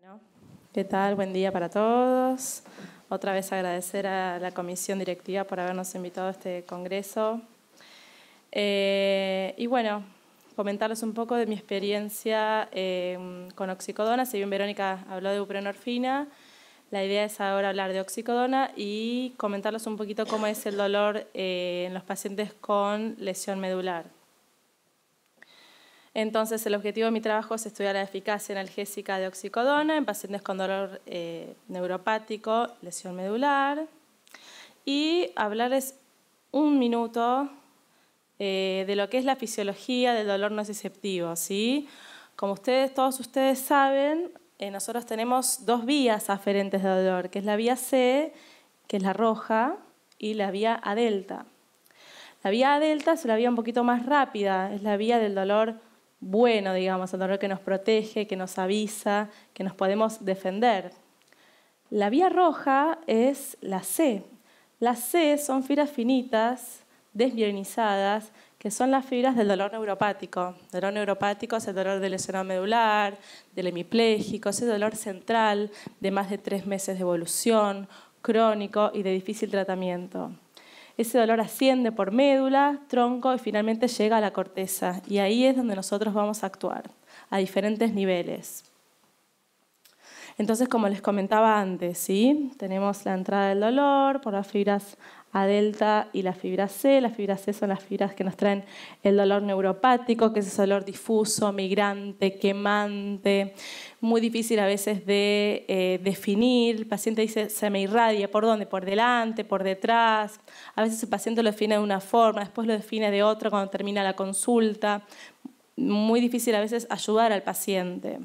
Bueno, ¿qué tal? Buen día para todos. Otra vez agradecer a la comisión directiva por habernos invitado a este congreso. Y bueno, comentarles un poco de mi experiencia con oxicodona. Si bien Verónica habló de buprenorfina, la idea es ahora hablar de oxicodona y comentarles un poquito cómo es el dolor en los pacientes con lesión medular. Entonces, el objetivo de mi trabajo es estudiar la eficacia analgésica de oxicodona en pacientes con dolor neuropático, lesión medular, y hablarles un minuto de lo que es la fisiología del dolor nociceptivo, ¿sí? Como todos ustedes saben, nosotros tenemos dos vías aferentes de dolor, que es la vía C, que es la roja, y la vía A delta. La vía A delta es la vía un poquito más rápida, es la vía del dolor bueno, digamos, el dolor que nos protege, que nos avisa, que nos podemos defender. La vía roja es la C. Las C son fibras finitas, desmielinizadas, que son las fibras del dolor neuropático. El dolor neuropático es el dolor del lesionado medular, del hemipléjico, es el dolor central de más de 3 meses de evolución, crónico y de difícil tratamiento. Ese dolor asciende por médula, tronco y finalmente llega a la corteza. Y ahí es donde nosotros vamos a actuar, a diferentes niveles. Entonces, como les comentaba antes, ¿sí? Tenemos la entrada del dolor por las fibras A delta y la fibra C. Las fibras C son las fibras que nos traen el dolor neuropático, que es ese dolor difuso, migrante, quemante, muy difícil a veces de definir. El paciente dice, se me irradia. ¿Por dónde? Por delante, por detrás. A veces el paciente lo define de una forma, después lo define de otra cuando termina la consulta. Muy difícil a veces ayudar al paciente.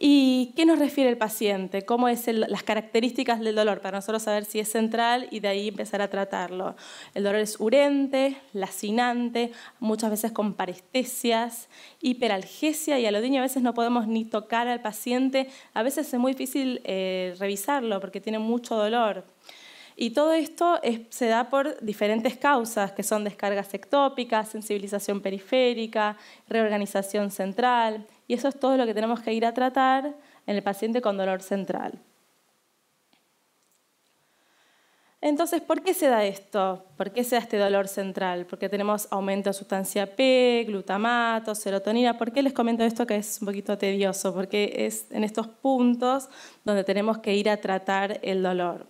¿Y qué nos refiere el paciente? ¿Cómo es las características del dolor? Para nosotros saber si es central y de ahí empezar a tratarlo. El dolor es urente, lacinante, muchas veces con parestesias, hiperalgesia y alodinia. A veces no podemos ni tocar al paciente. A veces es muy difícil revisarlo porque tiene mucho dolor. Y todo esto se da por diferentes causas, que son descargas ectópicas, sensibilización periférica, reorganización central. Y eso es todo lo que tenemos que ir a tratar en el paciente con dolor central. Entonces, ¿por qué se da esto? ¿Por qué se da este dolor central? Porque tenemos aumento de sustancia P, glutamato, serotonina. ¿Por qué les comento esto que es un poquito tedioso? Porque es en estos puntos donde tenemos que ir a tratar el dolor.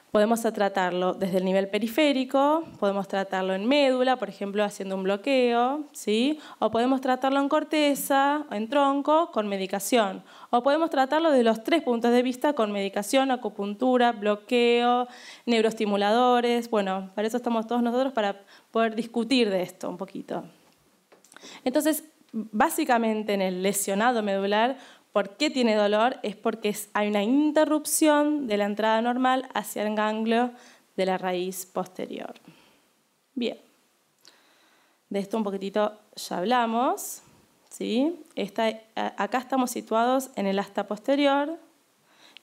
Podemos tratarlo desde el nivel periférico, podemos tratarlo en médula, por ejemplo, haciendo un bloqueo, ¿sí? O podemos tratarlo en corteza o en tronco con medicación. O podemos tratarlo desde los 3 puntos de vista con medicación, acupuntura, bloqueo, neuroestimuladores. Bueno, para eso estamos todos nosotros, para poder discutir de esto un poquito. Entonces, básicamente en el lesionado medular, ¿por qué tiene dolor? Es porque hay una interrupción de la entrada normal hacia el ganglio de la raíz posterior. Bien, de esto un poquitito ya hablamos, ¿sí? Acá estamos situados en el asta posterior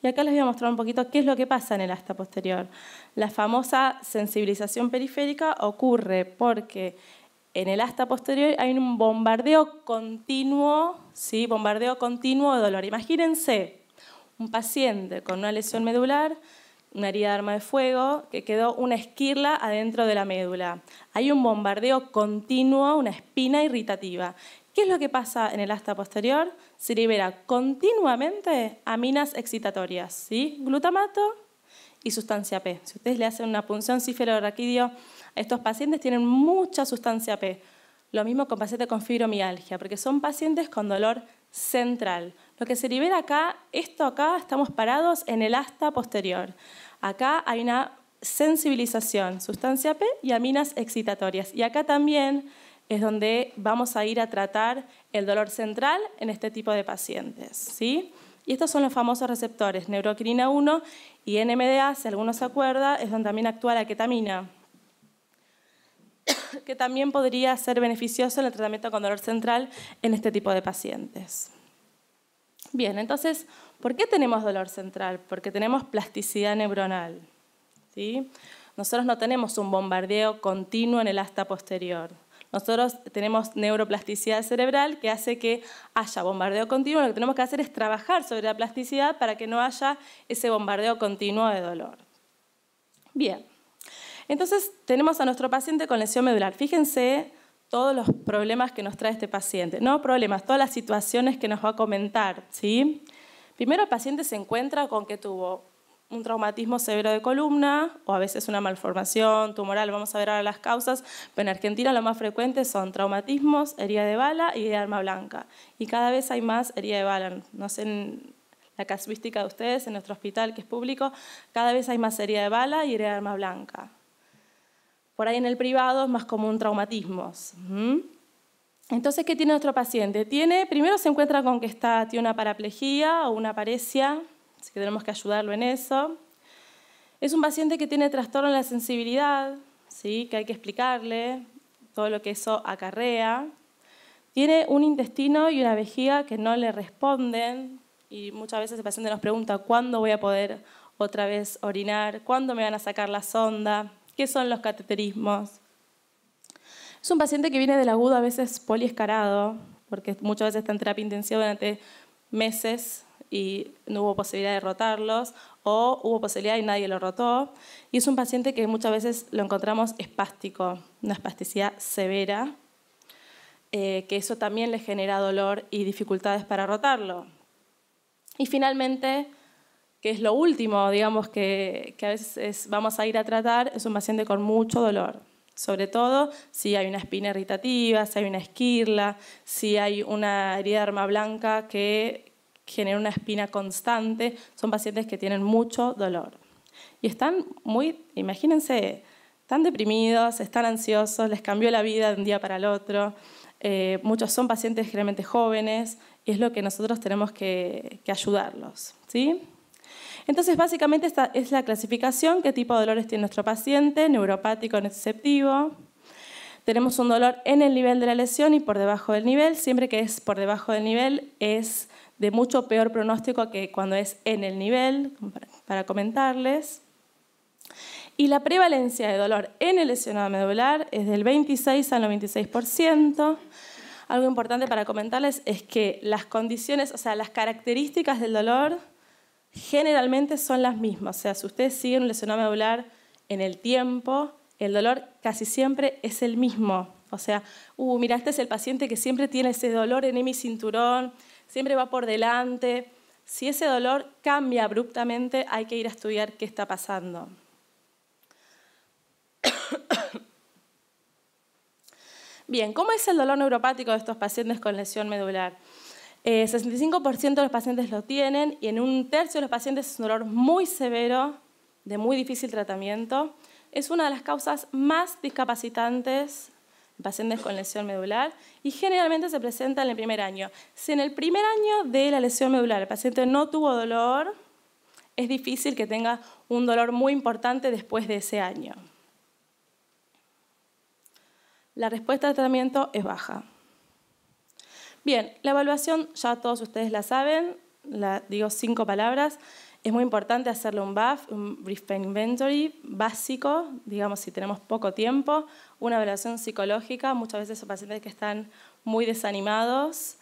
y acá les voy a mostrar un poquito qué es lo que pasa en el asta posterior. La famosa sensibilización periférica ocurre porque en el asta posterior hay un bombardeo continuo, ¿sí? Bombardeo continuo de dolor. Imagínense un paciente con una lesión medular, una herida de arma de fuego, que quedó una esquirla adentro de la médula. Hay un bombardeo continuo, una espina irritativa. ¿Qué es lo que pasa en el asta posterior? Se libera continuamente aminas excitatorias, ¿sí? Glutamato y sustancia P. Si ustedes le hacen una punción cefalorraquídeo, estos pacientes tienen mucha sustancia P. Lo mismo con pacientes con fibromialgia, porque son pacientes con dolor central. Lo que se libera acá, estamos parados en el asta posterior. Acá hay una sensibilización, sustancia P y aminas excitatorias. Y acá también es donde vamos a ir a tratar el dolor central en este tipo de pacientes, ¿sí? Y estos son los famosos receptores, neuroquinina 1 y NMDA, si alguno se acuerda, es donde también actúa la ketamina, que también podría ser beneficioso en el tratamiento con dolor central en este tipo de pacientes. Bien, entonces, ¿por qué tenemos dolor central? Porque tenemos plasticidad neuronal, ¿sí? Nosotros no tenemos un bombardeo continuo en el asta posterior. nosotros tenemos neuroplasticidad cerebral que hace que haya bombardeo continuo. Lo que tenemos que hacer es trabajar sobre la plasticidad para que no haya ese bombardeo continuo de dolor. Bien, entonces tenemos a nuestro paciente con lesión medular. Fíjense todos los problemas que nos trae este paciente. No problemas, todas las situaciones que nos va a comentar, ¿sí? Primero el paciente se encuentra con que tuvo un traumatismo severo de columna o a veces una malformación tumoral, vamos a ver ahora las causas, pero en Argentina lo más frecuente son traumatismos, herida de bala y herida de arma blanca. Y cada vez hay más herida de bala. No sé en la casuística de ustedes, en nuestro hospital que es público, cada vez hay más herida de bala y herida de arma blanca. Por ahí en el privado es más común traumatismos. Entonces, ¿qué tiene nuestro paciente? Primero se encuentra con que tiene una paraplegia o una paresia, así que tenemos que ayudarlo en eso. Es un paciente que tiene trastorno en la sensibilidad, ¿sí? Que hay que explicarle todo lo que eso acarrea. Tiene un intestino y una vejiga que no le responden y muchas veces el paciente nos pregunta ¿cuándo voy a poder otra vez orinar? ¿Cuándo me van a sacar la sonda? ¿Qué son los cateterismos? Es un paciente que viene del agudo a veces poliescarado, porque muchas veces está en terapia intensiva durante meses y no hubo posibilidad de rotarlos, o hubo posibilidad y nadie lo rotó. Y es un paciente que muchas veces lo encontramos espástico, una espasticidad severa, que eso también le genera dolor y dificultades para rotarlo. Y finalmente, que es lo último, digamos, que a veces vamos a ir a tratar, es un paciente con mucho dolor. Sobre todo si hay una espina irritativa, si hay una esquirla, si hay una herida de arma blanca que genera una espina constante, son pacientes que tienen mucho dolor. Y están imagínense, están deprimidos, están ansiosos, les cambió la vida de un día para el otro. Muchos son pacientes generalmente jóvenes y es lo que nosotros tenemos que ayudarlos, ¿sí? Entonces, básicamente esta es la clasificación, qué tipo de dolores tiene nuestro paciente, neuropático, nociceptivo. Tenemos un dolor en el nivel de la lesión y por debajo del nivel. Siempre que es por debajo del nivel es de mucho peor pronóstico que cuando es en el nivel, para comentarles. Y la prevalencia de dolor en el lesionado medular es del 26 al 96%. Algo importante para comentarles es que las condiciones, o sea, las características del dolor generalmente son las mismas. O sea, si ustedes siguen un lesionado medular en el tiempo, el dolor casi siempre es el mismo. O sea, mira, este es el paciente que siempre tiene ese dolor en mi cinturón, siempre va por delante. Si ese dolor cambia abruptamente, hay que ir a estudiar qué está pasando. Bien, ¿cómo es el dolor neuropático de estos pacientes con lesión medular? 65% de los pacientes lo tienen y en un tercio de los pacientes es un dolor muy severo, de muy difícil tratamiento. Es una de las causas más discapacitantes en pacientes con lesión medular y generalmente se presenta en el primer año. Si en el primer año de la lesión medular el paciente no tuvo dolor, es difícil que tenga un dolor muy importante después de ese año. La respuesta al tratamiento es baja. Bien, la evaluación ya todos ustedes la saben, digo 5 palabras. Es muy importante hacerle un BAF, un Brief Pain Inventory, básico, digamos si tenemos poco tiempo. Una evaluación psicológica, muchas veces son pacientes que están muy desanimados.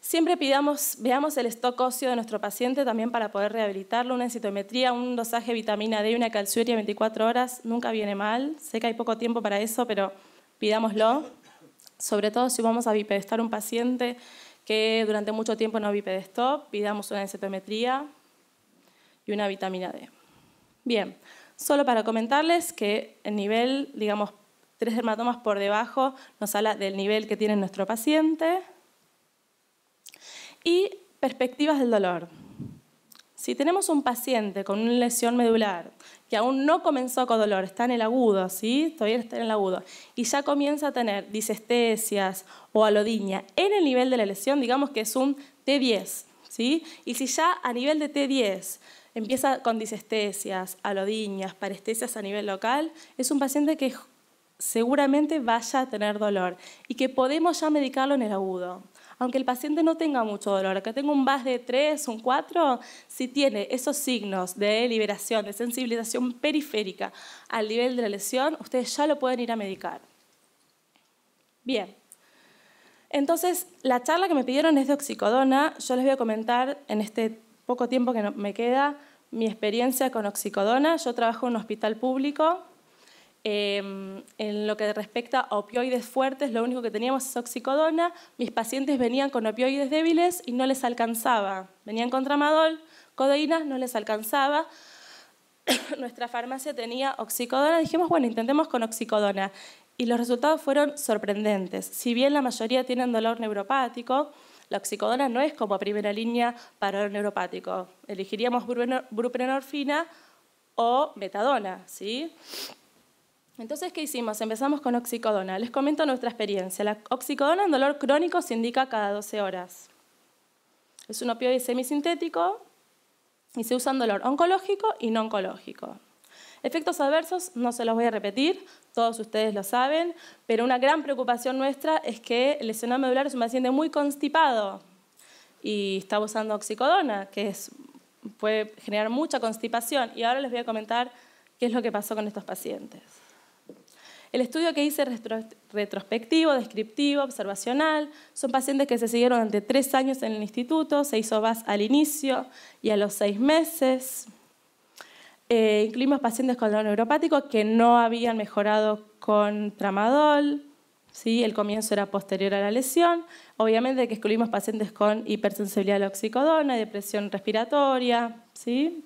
Siempre veamos el stock óseo de nuestro paciente también para poder rehabilitarlo. Una densitometría, un dosaje de vitamina D y una calciuria 24 horas nunca viene mal. Sé que hay poco tiempo para eso, pero pidámoslo. Sobre todo si vamos a bipedestar un paciente que durante mucho tiempo no bipedestó, pidamos una densitometría y una vitamina D. Bien, solo para comentarles que el nivel, digamos, 3 dermatomas por debajo nos habla del nivel que tiene nuestro paciente. Y perspectivas del dolor. Si tenemos un paciente con una lesión medular que aún no comenzó con dolor, está en el agudo, ¿sí? Todavía está en el agudo, y ya comienza a tener disestesias o alodinia en el nivel de la lesión, digamos que es un T10, ¿sí? Y si ya a nivel de T10 empieza con disestesias, alodinias, parestesias a nivel local, es un paciente que seguramente vaya a tener dolor y que podemos ya medicarlo en el agudo. Aunque el paciente no tenga mucho dolor, que tenga un VAS de 3, un 4, si tiene esos signos de liberación, de sensibilización periférica al nivel de la lesión, ustedes ya lo pueden ir a medicar. Bien. Entonces, la charla que me pidieron es de oxicodona. Yo les voy a comentar en este poco tiempo que me queda mi experiencia con oxicodona. Yo trabajo en un hospital público. En lo que respecta a opioides fuertes, lo único que teníamos es oxicodona. Mis pacientes venían con opioides débiles y no les alcanzaba. Venían con tramadol, codeína, no les alcanzaba. Nuestra farmacia tenía oxicodona. Dijimos, bueno, intentemos con oxicodona. Y los resultados fueron sorprendentes. Si bien la mayoría tienen dolor neuropático, la oxicodona no es como primera línea para dolor neuropático. Elegiríamos buprenorfina o metadona, ¿sí? Entonces, ¿qué hicimos? Empezamos con oxicodona. Les comento nuestra experiencia. La oxicodona en dolor crónico se indica cada 12 horas. Es un opioide semisintético y se usa en dolor oncológico y no oncológico. Efectos adversos no se los voy a repetir, todos ustedes lo saben, pero una gran preocupación nuestra es que el lesionado medular es un paciente muy constipado y está usando oxicodona, que puede generar mucha constipación. Y ahora les voy a comentar qué es lo que pasó con estos pacientes. El estudio que hice retrospectivo, descriptivo, observacional, son pacientes que se siguieron durante 3 años en el instituto, se hizo VAS al inicio y a los 6 meses. Incluimos pacientes con dolor neuropático que no habían mejorado con tramadol, ¿sí? El comienzo era posterior a la lesión. Obviamente que excluimos pacientes con hipersensibilidad a la oxicodona, depresión respiratoria, ¿sí?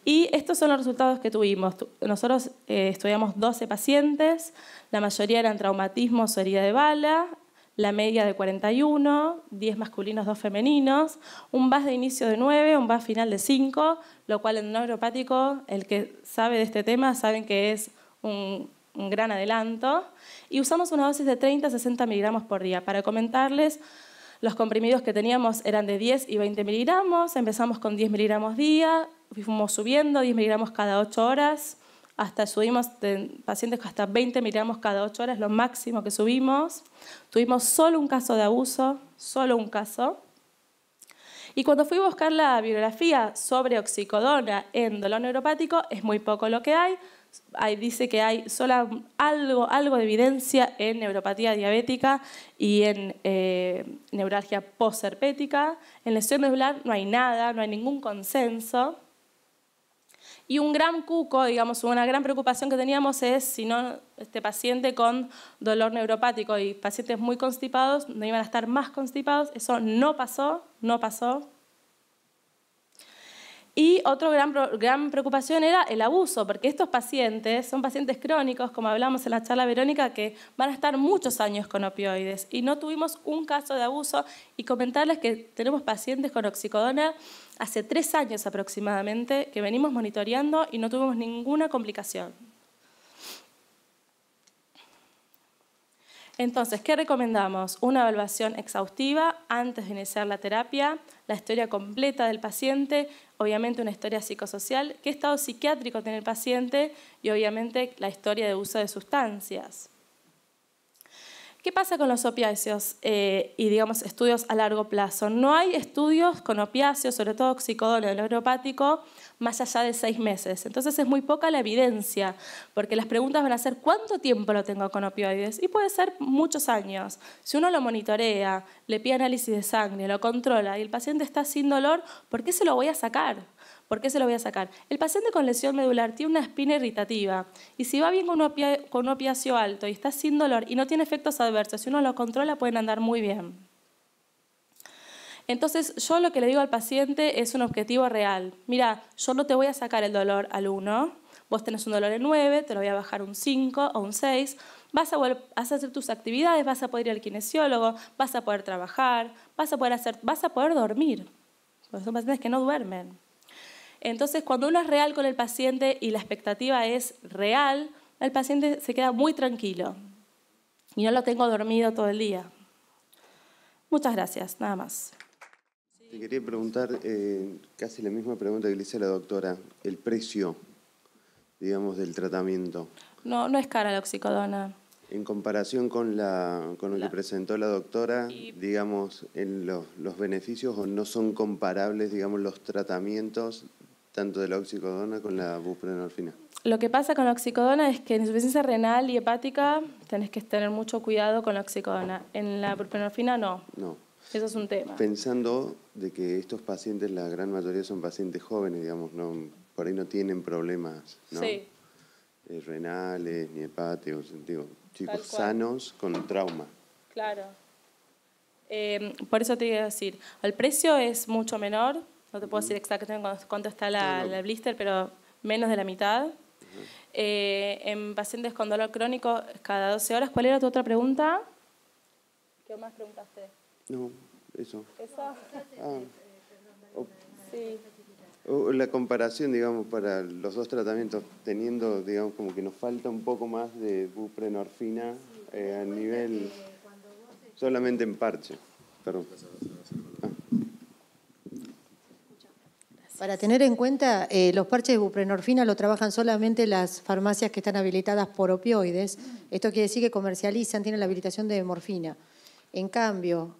Y estos son los resultados que tuvimos. Nosotros estudiamos 12 pacientes, la mayoría eran traumatismos o herida de bala, la media de 41, 10 masculinos, 2 femeninos, un VAS de inicio de 9, un VAS final de 5, lo cual en neuropático, el que sabe de este tema, saben que es un gran adelanto. Y usamos una dosis de 30 a 60 miligramos por día. Para comentarles, los comprimidos que teníamos eran de 10 y 20 miligramos, empezamos con 10 miligramos día, fuimos subiendo 10 miligramos cada 8 horas, hasta subimos de pacientes hasta 20 miligramos cada 8 horas, lo máximo que subimos. Tuvimos solo un caso de abuso, solo un caso. Y cuando fui a buscar la bibliografía sobre oxicodona en dolor neuropático, es muy poco lo que hay. Dice que hay solo algo de evidencia en neuropatía diabética y en neuralgia postherpética. En lesión medular no hay nada, no hay ningún consenso. Y un gran cuco, digamos, una gran preocupación que teníamos es si no este paciente con dolor neuropático y pacientes muy constipados no iban a estar más constipados. Eso no pasó, no pasó. Y otra gran preocupación era el abuso, porque estos pacientes son pacientes crónicos, como hablamos en la charla Verónica, que van a estar muchos años con opioides. Y no tuvimos un caso de abuso. Y comentarles que tenemos pacientes con oxicodona hace 3 años aproximadamente, que venimos monitoreando y no tuvimos ninguna complicación. Entonces, ¿qué recomendamos? Una evaluación exhaustiva antes de iniciar la terapia, la historia completa del paciente, obviamente una historia psicosocial, qué estado psiquiátrico tiene el paciente y obviamente la historia de uso de sustancias. ¿Qué pasa con los opiáceos y, digamos, estudios a largo plazo? No hay estudios con opiáceos, sobre todo oxicodona, el neuropático, más allá de 6 meses. Entonces es muy poca la evidencia, porque las preguntas van a ser ¿cuánto tiempo lo tengo con opioides? Y puede ser muchos años. Si uno lo monitorea, le pide análisis de sangre, lo controla y el paciente está sin dolor, ¿por qué se lo voy a sacar? ¿Por qué se lo voy a sacar? El paciente con lesión medular tiene una espina irritativa y si va bien con un opiáceo alto y está sin dolor y no tiene efectos adversos, si uno lo controla pueden andar muy bien. Entonces yo lo que le digo al paciente es un objetivo real. Mira, yo no te voy a sacar el dolor al 1, vos tenés un dolor en 9, te lo voy a bajar un 5 o un 6, vas a hacer tus actividades, vas a poder ir al kinesiólogo, vas a poder trabajar, vas a poder dormir, porque son pacientes que no duermen. Entonces, cuando uno es real con el paciente y la expectativa es real, el paciente se queda muy tranquilo y no lo tengo dormido todo el día. Muchas gracias, nada más. Te quería preguntar casi la misma pregunta que le hice a la doctora, el precio, digamos, del tratamiento. No es cara la oxicodona. En comparación con lo que presentó la doctora, digamos, en los beneficios o no son comparables, digamos, los tratamientos tanto de la oxicodona con la buprenorfina? Lo que pasa con la oxicodona es que en insuficiencia renal y hepática tenés que tener mucho cuidado con la oxicodona. En la buprenorfina no. No. Eso es un tema. Pensando de que estos pacientes, la gran mayoría son pacientes jóvenes, digamos, no, por ahí no tienen problemas, ¿no? Sí. Renales ni hepáticos, digo, chicos Tal cual. sanos con trauma. Claro. Por eso te iba a decir, el precio es mucho menor, no te puedo decir exactamente cuánto está la blister, pero menos de la mitad. En pacientes con dolor crónico, cada 12 horas. ¿Cuál era tu otra pregunta? ¿Qué más preguntaste? No, eso. ¿Eso? Ah, Sí. o la comparación, digamos, para los dos tratamientos, teniendo, digamos, como que nos falta un poco más de buprenorfina a nivel solamente en parche. Perdón. Para tener en cuenta, los parches de buprenorfina lo trabajan solamente las farmacias que están habilitadas por opioides. Esto quiere decir que comercializan, tienen la habilitación de morfina. En cambio,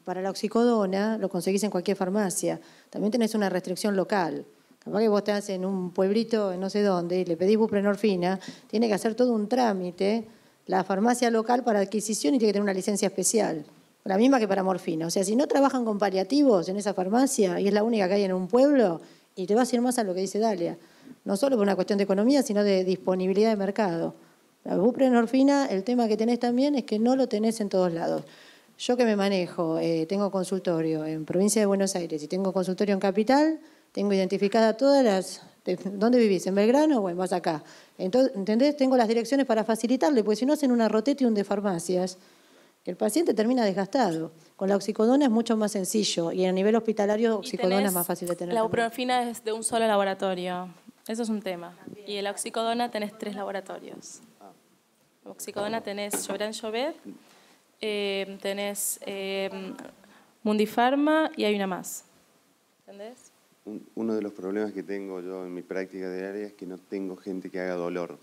para la oxicodona lo conseguís en cualquier farmacia. También tenés una restricción local. Capaz que vos estás en un pueblito, en no sé dónde, y le pedís buprenorfina, tiene que hacer todo un trámite la farmacia local para adquisición y tiene que tener una licencia especial. La misma que para morfina. O sea, si no trabajan con paliativos en esa farmacia, y es la única que hay en un pueblo, y te vas a ir más a lo que dice Dalia, no solo por una cuestión de economía, sino de disponibilidad de mercado. La buprenorfina, el tema que tenés también es que no lo tenés en todos lados. Yo que me manejo, tengo consultorio en provincia de Buenos Aires y tengo consultorio en Capital, tengo identificadas todas las... ¿Dónde vivís? ¿En Belgrano? Bueno, vas acá. Entonces, ¿entendés? Tengo las direcciones para facilitarle, porque si no hacen una rotación de farmacias, el paciente termina desgastado. Con la oxicodona es mucho más sencillo y a nivel hospitalario oxicodona es más fácil de tener. La buprenorfina es de un solo laboratorio. Eso es un tema. Y en la oxicodona tenés 3 laboratorios. La oxicodona tenés Llobet, tenés Mundifarma y hay una más. ¿Entendés? Uno de los problemas que tengo yo en mi práctica diaria es que no tengo gente que haga dolor.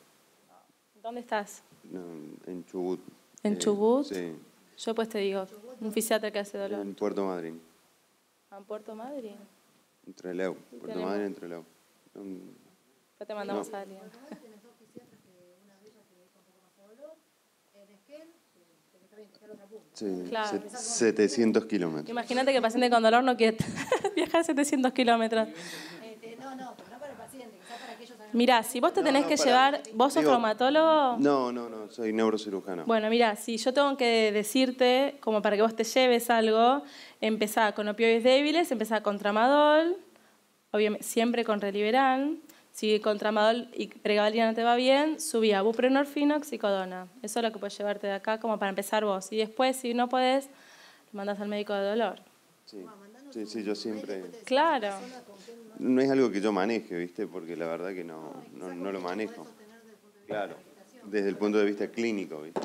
¿Dónde estás? No, en Chubut. ¿En Chubut? Sí. Yo pues te digo, un fisiatra que hace dolor. En Puerto Madryn. ¿En Puerto Madryn? En Trelew. Puerto Madryn, en Trelew. Ya te mandamos a alguien. Sí, Claro. 700 kilómetros. Imagínate que el paciente con dolor no quiere viajar 700 kilómetros. No, no para el paciente, quizás para que ellos hagan... Mirá, si vos te tenés que llevar... ¿Vos sos traumatólogo? No, soy neurocirujano. Bueno, mirá, si yo tengo que decirte, como para que vos te lleves algo, empezá con opioides débiles, empezá con tramadol, obviamente siempre con Reliberan. Si con tramadol y pregabalina no te va bien, subí a buprenorfina, oxicodona. Eso es lo que puedes llevarte de acá como para empezar vos. Y después, si no podés, lo mandás al médico de dolor. Sí, yo siempre... Claro. No es algo que yo maneje, ¿viste? Porque la verdad que no lo manejo. Claro, desde el punto de vista clínico, ¿viste?